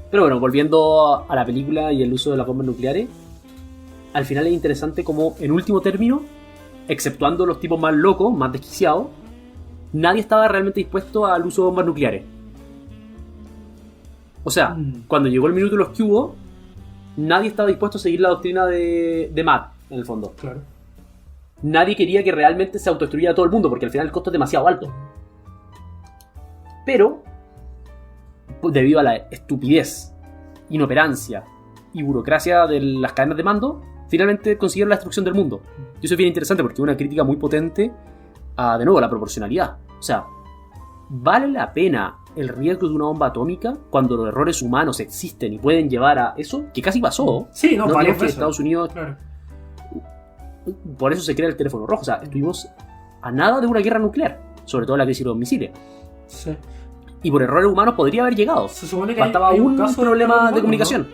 Pero bueno, volviendo a la película y el uso de las bombas nucleares, al final es interesante como, en último término, exceptuando los tipos más locos, más desquiciados, nadie estaba realmente dispuesto al uso de bombas nucleares. O sea, cuando llegó el minuto de los que hubo, nadie estaba dispuesto a seguir la doctrina de Matt, en el fondo. Claro. Nadie quería que realmente se autodestruyera todo el mundo, porque al final el costo es demasiado alto. Pero, debido a la estupidez, inoperancia y burocracia de las cadenas de mando, finalmente consiguieron la destrucción del mundo. Y eso es bien interesante porque es una crítica muy potente a, de nuevo, la proporcionalidad. O sea, ¿vale la pena el riesgo de una bomba atómica cuando los errores humanos existen y pueden llevar a eso? Que casi pasó. Sí, no, varias que veces. Estados Unidos... Claro. Por eso se crea el teléfono rojo. O sea, estuvimos a nada de una guerra nuclear. Sobre todo la crisis de los misiles. Sí. Y por errores humanos podría haber llegado. Se supone que Faltaba hay un caso problema de ¿no? comunicación.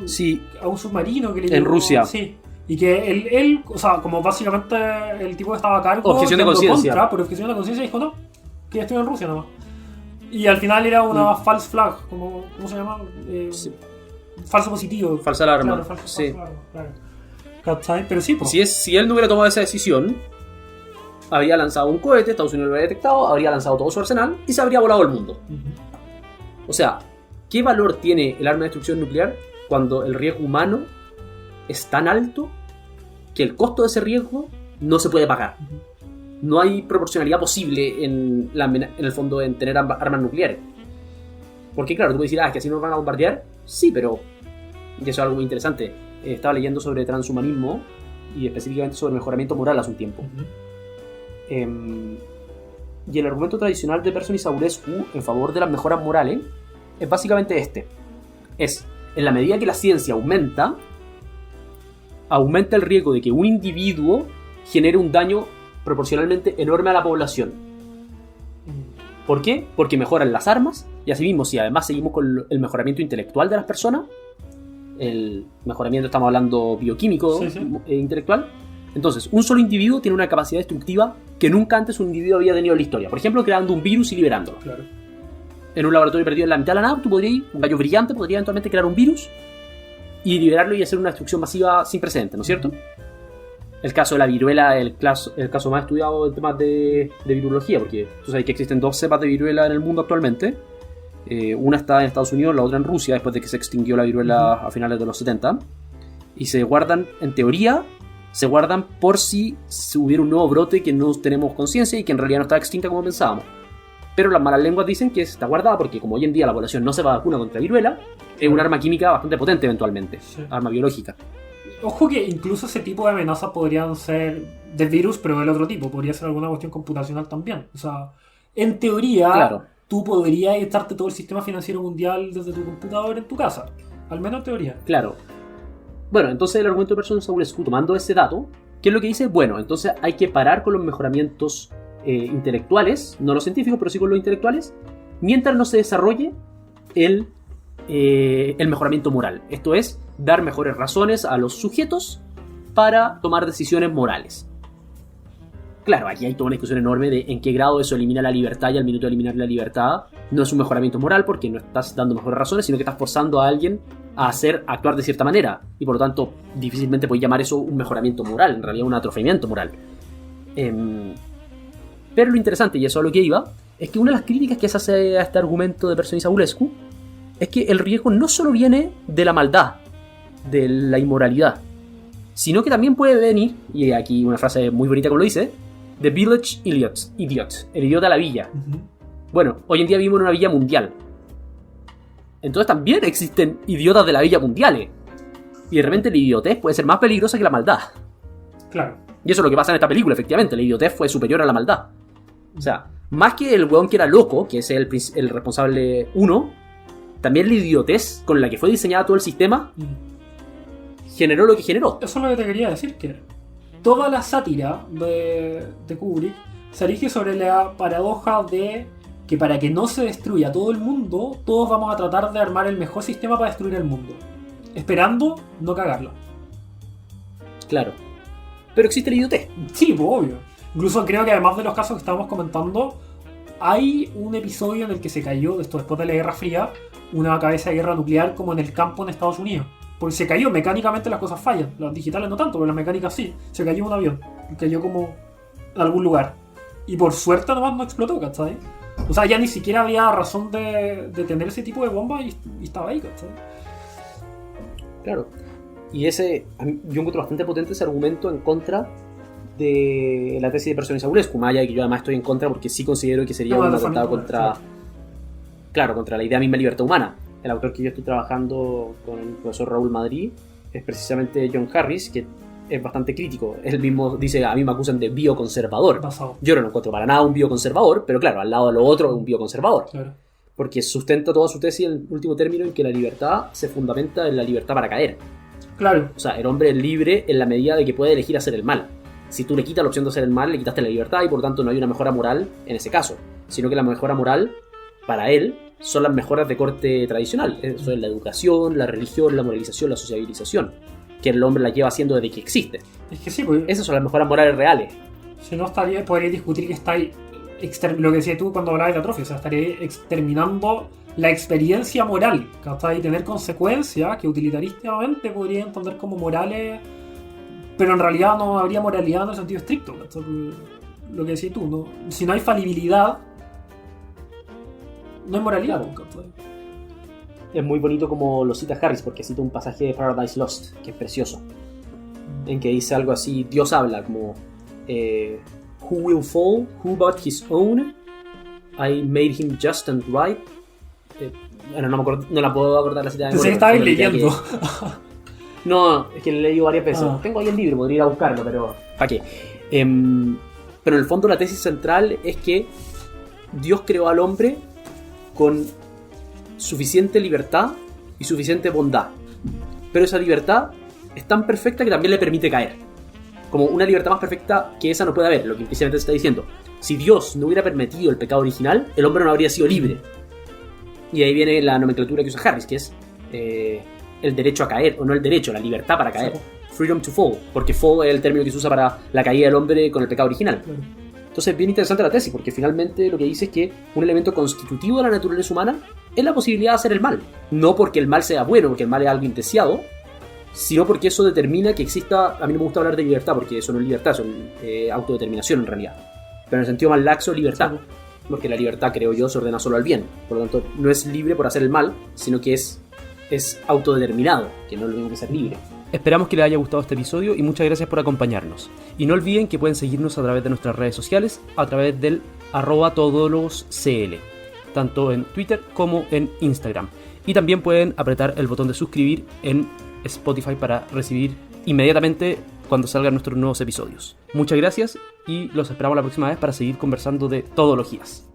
Sí. A un submarino que le en Rusia. Sí. Y que él, o sea, como básicamente el tipo que estaba a cargo... Objeción de conciencia. Por objeción de conciencia dijo no, que ya estoy en Rusia nomás. Y al final era una false flag, ¿cómo se llama? Sí. Falso positivo. Falsa alarma. Claro, falso Sí. alarma, claro. ¿Cachai? Pero sí, pues. Si él no hubiera tomado esa decisión, habría lanzado un cohete, Estados Unidos lo habría detectado, habría lanzado todo su arsenal y se habría volado el mundo. O sea, ¿qué valor tiene el arma de destrucción nuclear cuando el riesgo humano es tan alto que el costo de ese riesgo no se puede pagar? No hay proporcionalidad posible en el fondo en tener armas nucleares. Porque claro, tú puedes decir, es que así nos van a bombardear. Sí, pero... Y eso es algo muy interesante. Estaba leyendo sobre transhumanismo y específicamente sobre mejoramiento moral hace un tiempo. Y el argumento tradicional de Persson y Saurescu en favor de las mejoras morales es básicamente este. Es, en la medida que la ciencia aumenta el riesgo de que un individuo genere un daño proporcionalmente enorme a la población. ¿Por qué? Porque mejoran las armas y asimismo, si además seguimos con el mejoramiento intelectual de las personas, el mejoramiento, estamos hablando bioquímico, intelectual, entonces un solo individuo tiene una capacidad destructiva que nunca antes un individuo había tenido en la historia. Por ejemplo, creando un virus y liberándolo. Claro. En un laboratorio perdido en la mitad de la nave, un gallo brillante podría eventualmente crear un virus y liberarlo y hacer una destrucción masiva sin precedentes, ¿no es cierto? El caso de la viruela es el caso más estudiado en temas de virología, porque tú sabes que existen 2 cepas de viruela en el mundo actualmente. Una está en Estados Unidos, la otra en Rusia, después de que se extinguió la viruela a finales de los 70. Y se guardan, en teoría, Se guardan por si hubiera un nuevo brote que no tenemos conciencia y que en realidad no está extinta como pensábamos. Pero las malas lenguas dicen que está guardada porque como hoy en día la población no se vacuna contra viruela, es un arma química bastante potente eventualmente, Sí. arma biológica. Ojo que incluso ese tipo de amenazas podrían ser de virus, pero del otro tipo. Podría ser alguna cuestión computacional también. O sea, en teoría, Claro. tú podrías estarte todo el sistema financiero mundial desde tu computador en tu casa. Al menos en teoría. Claro. Bueno, entonces el argumento de Persuasión Saulescu, tomando ese dato, ¿qué es lo que dice? Bueno, entonces hay que parar con los mejoramientos intelectuales, no los científicos, pero sí con los intelectuales, mientras no se desarrolle el mejoramiento moral. Esto es, dar mejores razones a los sujetos para tomar decisiones morales. Claro, aquí hay toda una discusión enorme de en qué grado eso elimina la libertad, y al minuto de eliminar la libertad no es un mejoramiento moral porque no estás dando mejores razones, sino que estás forzando a alguien a actuar de cierta manera, y por lo tanto difícilmente puedes llamar eso un mejoramiento moral, en realidad un atrofiamiento moral. Pero lo interesante, y eso a lo que iba, es que una de las críticas que se hace a este argumento de Persuasión Saulescu es que el riesgo no solo viene de la maldad, de la inmoralidad, sino que también puede venir, y aquí una frase muy bonita como lo dice, The Village Idiot, el idiota de la villa. Bueno, hoy en día vivimos en una villa mundial. Entonces también existen idiotas de la villa mundiales. Y de repente la idiotez puede ser más peligrosa que la maldad. Claro. Y eso es lo que pasa en esta película, efectivamente. La idiotez fue superior a la maldad. O sea, más que el weón que era loco, que es el responsable 1, también la idiotez con la que fue diseñado todo el sistema generó lo que generó. Eso es lo que te quería decir, que toda la sátira de Kubrick se erige sobre la paradoja de que para que no se destruya todo el mundo, todos vamos a tratar de armar el mejor sistema para destruir el mundo, esperando no cagarla. Claro. Pero existe la idiotez. Sí, pues obvio. Incluso creo que además de los casos que estábamos comentando, hay un episodio en el que se cayó, esto después de la Guerra Fría, una cabeza de guerra nuclear como en el campo en Estados Unidos. Porque se cayó, mecánicamente las cosas fallan. Las digitales no tanto, pero las mecánicas sí. Se cayó un avión. Cayó como en algún lugar. Y por suerte nomás no explotó, ¿cachai? O sea, ya ni siquiera había razón de tener ese tipo de bomba y estaba ahí, ¿cachai? Claro. Y yo encuentro bastante potente ese argumento en contra de la tesis de Persuasión Saulescu. Más allá de que yo además estoy en contra porque sí considero que sería un atentado contra... Claro, contra la idea misma de libertad humana. El autor que yo estoy trabajando con el profesor Raúl Madrid es precisamente John Harris, que es bastante crítico. Él mismo dice, a mí me acusan de bioconservador. Pasado. Yo no lo encuentro para nada un bioconservador, pero claro, al lado de lo otro es un bioconservador. Claro. Porque sustenta toda su tesis en el último término en que la libertad se fundamenta en la libertad para caer. Claro. O sea, el hombre es libre en la medida de que puede elegir hacer el mal. Si tú le quitas la opción de hacer el mal, le quitaste la libertad y por lo tanto no hay una mejora moral en ese caso. Sino que la mejora moral, para él, son las mejoras de corte tradicional. Eso es la educación, la religión, la moralización, la sociabilización. Que el hombre la lleva haciendo desde que existe. Es que sí, pues... Esas son las mejoras morales reales. Si no estaría, podría discutir que está ahí lo que decías tú cuando hablabas de atrofia, o sea, estaría exterminando la experiencia moral, ¿cachai? Y tener consecuencias que utilitarísticamente podría entender como morales, pero en realidad no habría moralidad en el sentido estricto, ¿cachai? Lo que decías tú, ¿no? Si no hay falibilidad, no hay moralidad, ¿cachai? Es muy bonito como lo cita Harris, porque cita un pasaje de Paradise Lost, que es precioso, en que dice algo así, Dios habla como Who will fall? Who but his own? I made him just and right. Bueno, no la puedo acordar la cita de Pensé que estabas leyendo. No, es que lo he leído varias veces. Ah. Tengo ahí el libro, podría ir a buscarlo, pero ¿para qué? Pero en el fondo la tesis central es que Dios creó al hombre con suficiente libertad y suficiente bondad. Pero esa libertad es tan perfecta que también le permite caer. Como una libertad más perfecta que esa no puede haber, lo que implícitamente se está diciendo. Si Dios no hubiera permitido el pecado original, el hombre no habría sido libre. Y ahí viene la nomenclatura que usa Harris, que es el derecho a caer, o no el derecho, la libertad para caer. Freedom to fall, porque fall es el término que se usa para la caída del hombre con el pecado original. Entonces es bien interesante la tesis, porque finalmente lo que dice es que un elemento constitutivo de la naturaleza humana es la posibilidad de hacer el mal. No porque el mal sea bueno, porque el mal es algo indeseado, sino porque eso determina que exista... A mí no me gusta hablar de libertad, porque eso no es libertad, eso es autodeterminación en realidad. Pero en el sentido más laxo, libertad. Porque la libertad, creo yo, se ordena solo al bien. Por lo tanto, no es libre por hacer el mal, sino que es es autodeterminado, que no es lo mismo que ser libre. Esperamos que les haya gustado este episodio y muchas gracias por acompañarnos. Y no olviden que pueden seguirnos a través de nuestras redes sociales, a través del @todologoscl, tanto en Twitter como en Instagram. Y también pueden apretar el botón de suscribir en Spotify para recibir inmediatamente cuando salgan nuestros nuevos episodios. Muchas gracias y los esperamos la próxima vez para seguir conversando de todologías.